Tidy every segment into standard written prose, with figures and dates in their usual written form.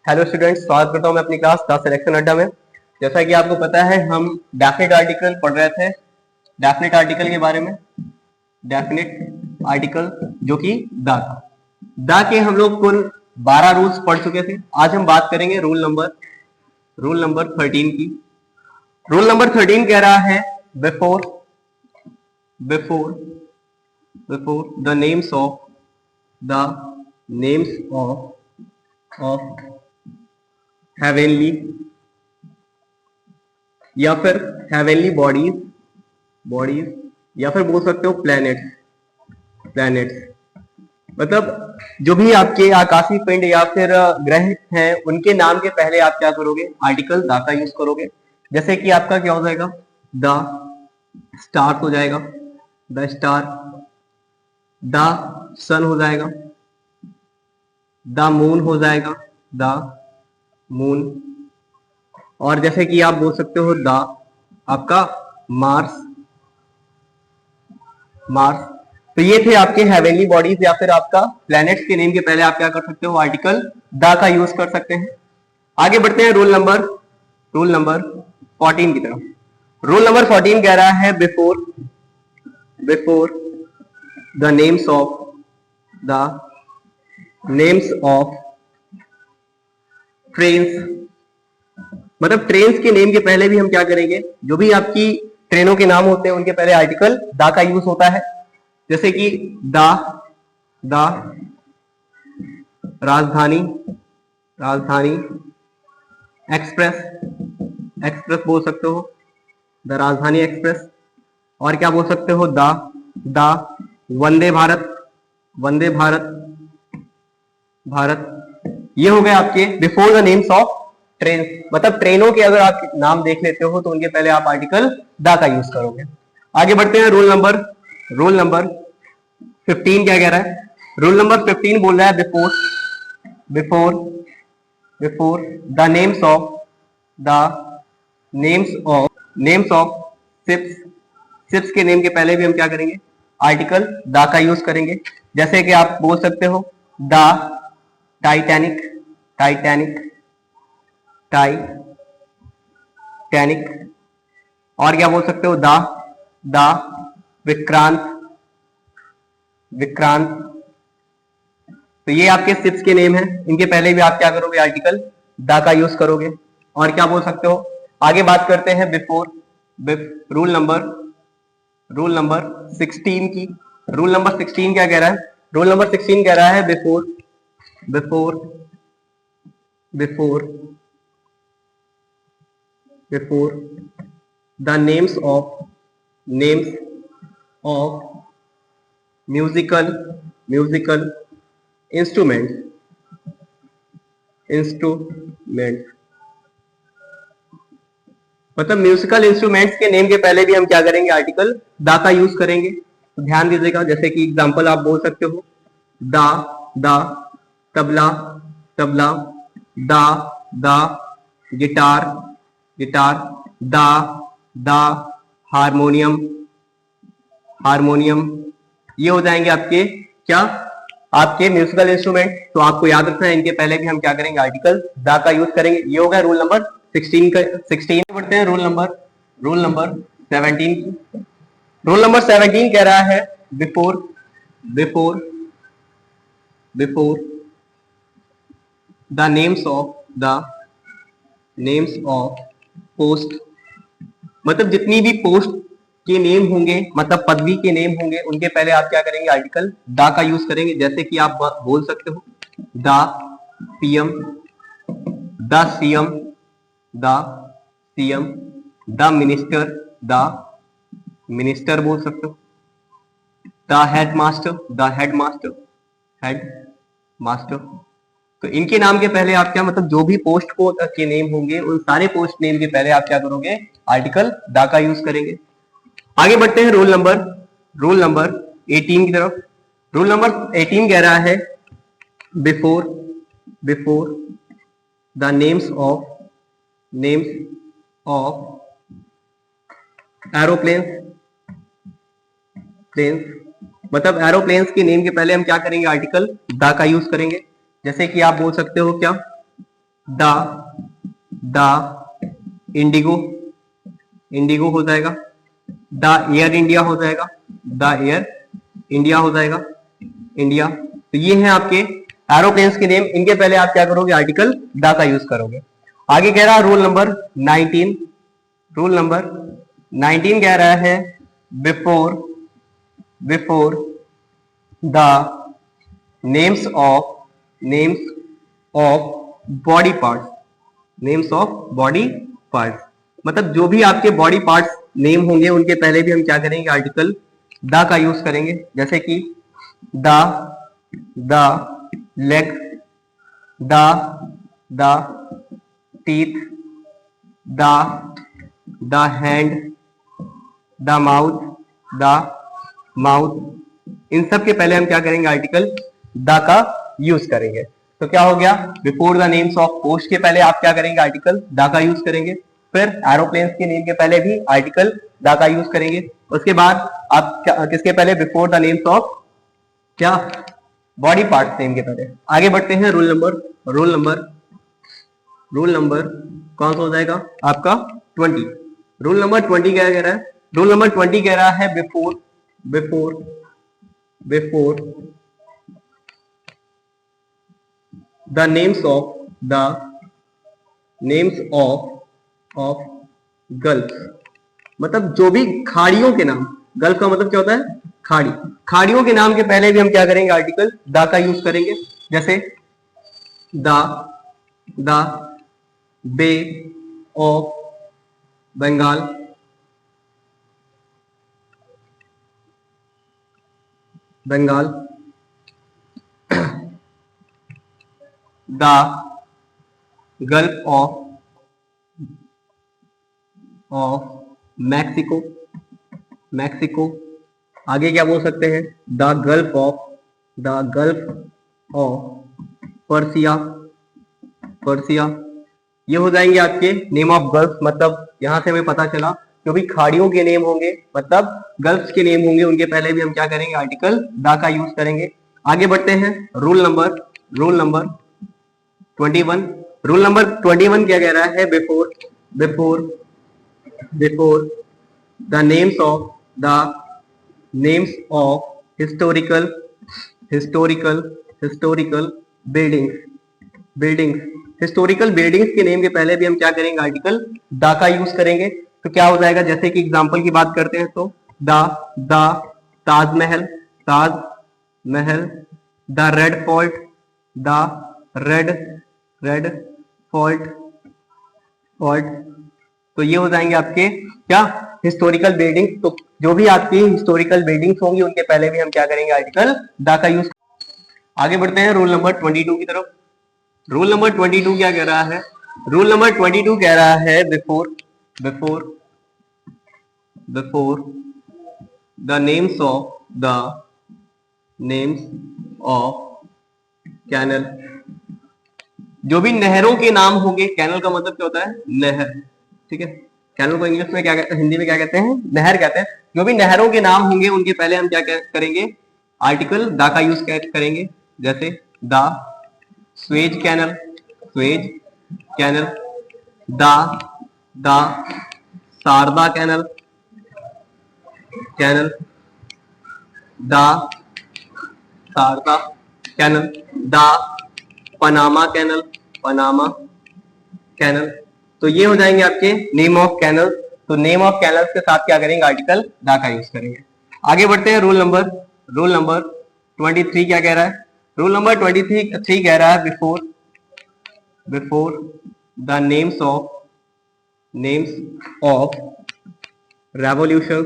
Hello students, स्वागत करता हूं मैं अपनी क्लास द सिलेक्शन अड्डा में। जैसा कि आपको पता है, हम डेफिनेट आर्टिकल पढ़ रहे थे। डेफिनेट आर्टिकल के बारे में, डेफिनेट आर्टिकल जो कि द के हम लोग कुल 12 रूल्स पढ़ चुके थे। आज हम बात करेंगे रूल नंबर 13 की। रूल नंबर 13 कह रहा है before the names of heavenly या फिर हेवेनली बॉडीज या फिर बोल सकते हो प्लैनेट्स। मतलब जो भी आपके आकाशीय पिंड या फिर ग्रह हैं, उनके नाम के पहले आप क्या करोगे? आर्टिकल द का यूज करोगे। जैसे कि आपका क्या हो जाएगा? द स्टार हो जाएगा, द स्टार। द सन हो जाएगा, द मून हो जाएगा, द मून। और जैसे कि आप बोल सकते हो द आपका मार्स। तो ये थे आपके हेवेनली बॉडीज या फिर आपका प्लैनेट्स के नेम के पहले आप क्या कर सकते हो? आर्टिकल द का यूज कर सकते हैं। आगे बढ़ते हैं रूल नंबर 14 की तरफ। रूल नंबर 14 कह रहा है before the names of trains. मतलब ट्रेन्स के नेम के पहले भी हम क्या करेंगे? जो भी आपकी ट्रेनों के नाम होते हैं उनके पहले आर्टिकल द का यूज होता है। जैसे कि द राजधानी एक्सप्रेस बोल सकते हो, द राजधानी एक्सप्रेस। और क्या बोल सकते हो? द वंदे भारत। ये हो गए आपके before the names of train. मतलब ट्रेनों के अगर आप नाम देख लेते हो तो उनके पहले आप आर्टिकल द का यूज करोगे। आगे बढ़ते हैं रूल नंबर 15 क्या कह रहा है? रूल नंबर 15 बोल रहा है before the names of ships के नेम के पहले भी हम क्या करेंगे? आर्टिकल द का यूज करेंगे। जैसे कि आप बोल सकते हो द टाइटैनिक। और क्या बोल सकते हो? द विक्रांत। तो ये आपके शिप्स के नेम हैं, इनके पहले भी आप क्या करोगे? आर्टिकल द का यूज करोगे। और क्या बोल सकते हो? आगे बात करते हैं रूल नंबर 16 की। रूल नंबर 16 क्या कह रहा है? रूल नंबर 16 कह रहा है before the names of musical instrument. मतलब म्यूजिकल इंस्ट्रूमेंट्स के नेम के पहले भी हम क्या करेंगे? आर्टिकल द का यूज करेंगे। तो ध्यान दीजिएगा। जैसे कि एग्जांपल आप बोल सकते हो the tabla, the guitar, the harmonium. ये हो जाएंगे आपके क्या? आपके म्यूजिकल इंस्ट्रूमेंट। तो आपको याद रखना है, इनके पहले भी हम क्या करेंगे? आर्टिकल द का यूज करेंगे। ये होगा रूल नंबर 16 बढ़ते हैं रूल नंबर 17 की। रूल नंबर 17 कह रहा है before the names of post. मतलब जितनी भी पोस्ट के नेम होंगे, मतलब पदवी के नेम होंगे, उनके पहले आप क्या करेंगे? आर्टिकल द का यूज करेंगे। जैसे कि आप बोल सकते हो the PM, the CM, the minister बोल सकते हो, द हेडमास्टर। तो इनके नाम के पहले आप क्या, मतलब जो भी पोस्ट को के नेम होंगे, उन सारे पोस्ट नेम के पहले आप क्या करोगे? आर्टिकल द का यूज करेंगे। आगे बढ़ते हैं रूल नंबर 18 की तरफ। रूल नंबर 18 कह रहा है before the names of planes. मतलब एरोप्लेन्स के नेम के पहले हम क्या करेंगे? आर्टिकल द का यूज करेंगे। जैसे कि आप बोल सकते हो क्या? द द इंडिगो, इंडिगो हो जाएगा। द एयर इंडिया हो जाएगा, द एयर इंडिया हो जाएगा, इंडिया। तो ये हैं आपके एरोप्लेन्स के नेम। इनके पहले आप क्या करोगे, आर्टिकल द का यूज करोगे। आगे कह रहा है रूल नंबर 19, रूल नंबर 19 कह रहा है before before the names of body parts, names of body parts, मतलब जो भी आपके बॉडी पार्ट्स नेम होंगे उनके पहले भी हम क्या करेंगे, आर्टिकल द का यूज करेंगे। जैसे कि the leg, the teeth, the hand, the mouth, इन सब के पहले हम क्या करेंगे, आर्टिकल द का यूज करेंगे। तो क्या हो गया, before the names of post के पहले आप क्या करेंगे, आर्टिकल द का यूज करेंगे। फिर एरोप्लेन्स के नेम के पहले भी आर्टिकल द का यूज करेंगे। उसके बाद आप किसके पहले, बिफोर द नेम्स ऑफ क्या, बॉडी पार्ट नेम के पहले। आगे बढ़ते हैं, रूल नंबर कौन सा हो जाएगा आपका 20। रूल नंबर 20 क्या कह रहा है, रूल नंबर 20 कह रहा है before the names of gulf, मतलब जो भी खाड़ियों के नाम, गल्फ का मतलब क्या होता है, खाड़ी, खाड़ियों के नाम के पहले भी हम क्या करेंगे, आर्टिकल द का यूज करेंगे। जैसे the bay of Bengal, the gulf of Mexico. आगे क्या बोल सकते हैं, द गल्फ ऑफ पर्सिया। ये हो जाएंगे आपके नेम ऑफ गल्फ, मतलब यहां से हमें पता चला जो भी खाड़ियों के नेम होंगे, मतलब गल्फ के नेम होंगे, उनके पहले भी हम क्या करेंगे, आर्टिकल द का यूज करेंगे। आगे बढ़ते हैं, रूल नंबर 21। रूल नंबर 21 क्या कह रहा है, before the names of historical buildings, historical buildings के नेम के पहले भी हम क्या करेंगे, आर्टिकल द का यूज करेंगे। तो क्या हो जाएगा, जैसे कि एग्जांपल की बात करते हैं तो the Taj Mahal, the red fort, the red fort. तो ये हो जाएंगे आपके क्या, हिस्टोरिकल बिल्डिंग। तो जो भी आपकी हिस्टोरिकल बिल्डिंग्स होंगी उनके पहले भी हम क्या करेंगे, आर्टिकल द का यूज। आगे बढ़ते हैं रूल नंबर 22 की तरफ। रूल नंबर 22 क्या कह रहा है, रूल नंबर 22 कह रहा है before the names of canal, जो भी नहरों के नाम होंगे, कैनल का मतलब क्या होता है, नहर, ठीक है। कैनल को इंग्लिश में क्या कहते हैं, हिंदी में क्या कहते हैं, नहर कहते हैं। जो भी नहरों के नाम होंगे उनके पहले हम क्या करेंगे, आर्टिकल द का यूज करेंगे। जैसे the Suez canal, the Sharda canal, the Sharda canal, the Panama canal. तो ये हो जाएंगे आपके नेम ऑफ कैनल। तो नेम ऑफ कैनल के साथ क्या करेंगे, आर्टिकल द का यूज करेंगे। आगे बढ़ते हैं, रूल नंबर 23 क्या कह रहा है, रूल नंबर 23 कह रहा है before the names of revolutions,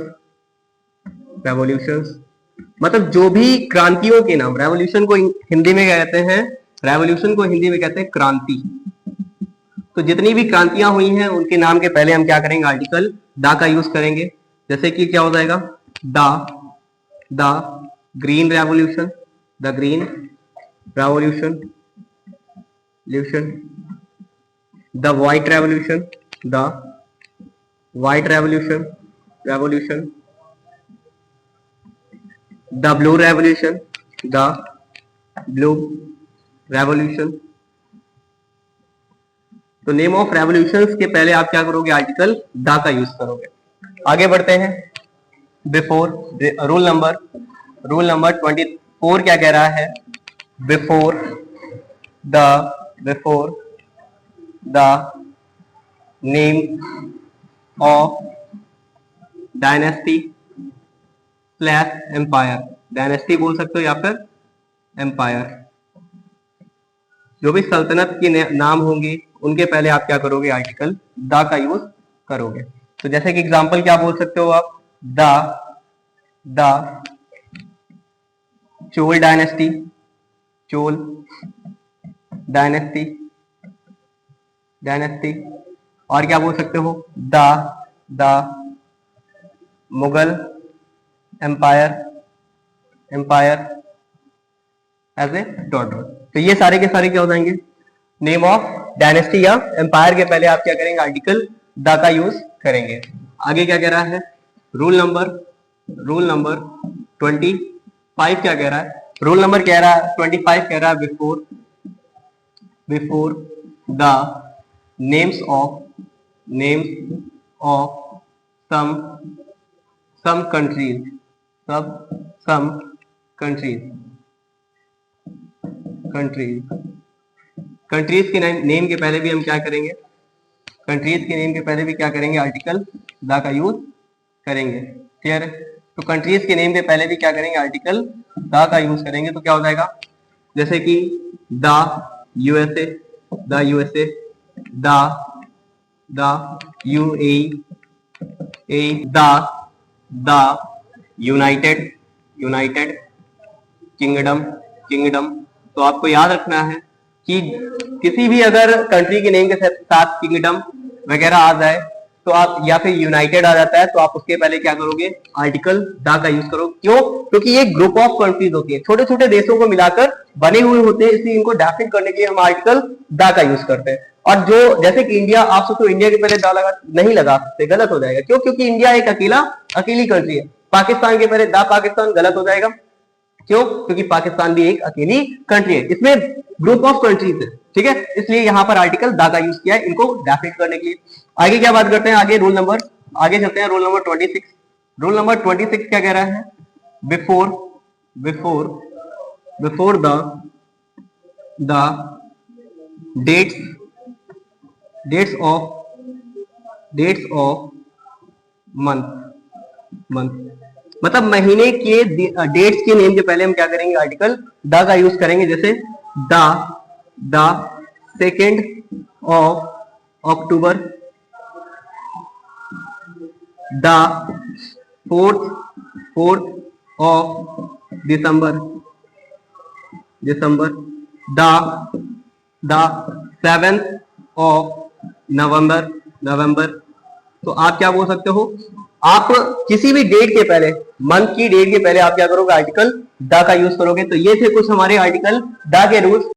मतलब जो भी क्रांतियों के नाम, रेवोल्यूशन को हिंदी में क्या कहते हैं, क्रांति। तो जितनी भी क्रांतियां हुई हैं उनके नाम के पहले हम क्या करेंगे, आर्टिकल द का यूज करेंगे। जैसे कि क्या हो जाएगा, the green revolution, the white revolution, the blue revolution, तो नेम ऑफ रेवोल्यूशंस के पहले आप क्या करोगे, आर्टिकल द का यूज करोगे। आगे बढ़ते हैं, बिफोर, रूल नंबर 24 क्या कह रहा है, before the name of dynasty slash empire, dynasty बोल सकते हो या फिर एम्पायर, जो भी सल्तनत के नाम होंगे उनके पहले आप क्या करोगे, आर्टिकल द का यूज करोगे। तो जैसे कि एग्जांपल क्या बोल सकते हो आप, द चोल डायनेस्टी, और क्या बोल सकते हो, the Mughal empire as a dot. तो ये सारे के सारे क्या हो जाएंगे, नेम ऑफ डायनेस्टी या एम्पायर के पहले आप क्या करेंगे, आर्टिकल द का यूज करेंगे। आगे क्या कह रहा है, रूल नंबर 25 क्या कह रहा है, रूल नंबर कह रहा है 25 कह रहा है, before the names of some countries के नेम के पहले भी हम क्या करेंगे, कंट्रीज के नेम के पहले भी क्या करेंगे, आर्टिकल द का यूज करेंगे। क्लियर है? तो कंट्रीज के नेम के पहले भी क्या करेंगे, आर्टिकल द का यूज करेंगे। तो क्या हो जाएगा, जैसे कि the USA, the UAE, the United kingdom. तो आपको याद रखना है कि किसी भी अगर कंट्री के नेम के साथ किंगडम वगैरह आ जाए तो आप, या फिर यूनाइटेड आ जाता है तो आप उसके पहले क्या करोगे, आर्टिकल द का यूज करो। क्यों? क्योंकि ये ग्रुप ऑफ कंट्रीज होती है, छोटे छोटे देशों को मिलाकर बने हुए होते हैं, इसलिए इनको डेफिनेट करने के लिए हम आर्टिकल द का यूज करते हैं। और जो जैसे कि इंडिया, आप सोचो इंडिया के पहले द नहीं लगा सकते, गलत हो जाएगा। क्यों? क्योंकि इंडिया एक अकेली कंट्री है। पाकिस्तान के पहले द पाकिस्तान, गलत हो जाएगा। क्यों? क्योंकि पाकिस्तान भी एक अकेली कंट्री है, इसमें ग्रुप ऑफ कंट्रीज है। ठीक है, इसलिए यहां पर आर्टिकल द का यूज किया है इनको डेफिनेट करने के लिए। आगे क्या बात करते हैं, आगे चलते हैं, रूल नंबर 26। रूल नंबर 26 क्या कह रहा है, before the dates of month, मतलब महीने के डेट्स के नेम के पहले हम क्या करेंगे, आर्टिकल द का यूज करेंगे। जैसे the 2nd of October, the 4th of December, the 7th of November. तो आप क्या बोल सकते हो, आप किसी भी डेट के पहले, मंथ की डेट के पहले आप क्या करोगे, आर्टिकल द का यूज करोगे। तो ये थे कुछ हमारे आर्टिकल द के रूल्स।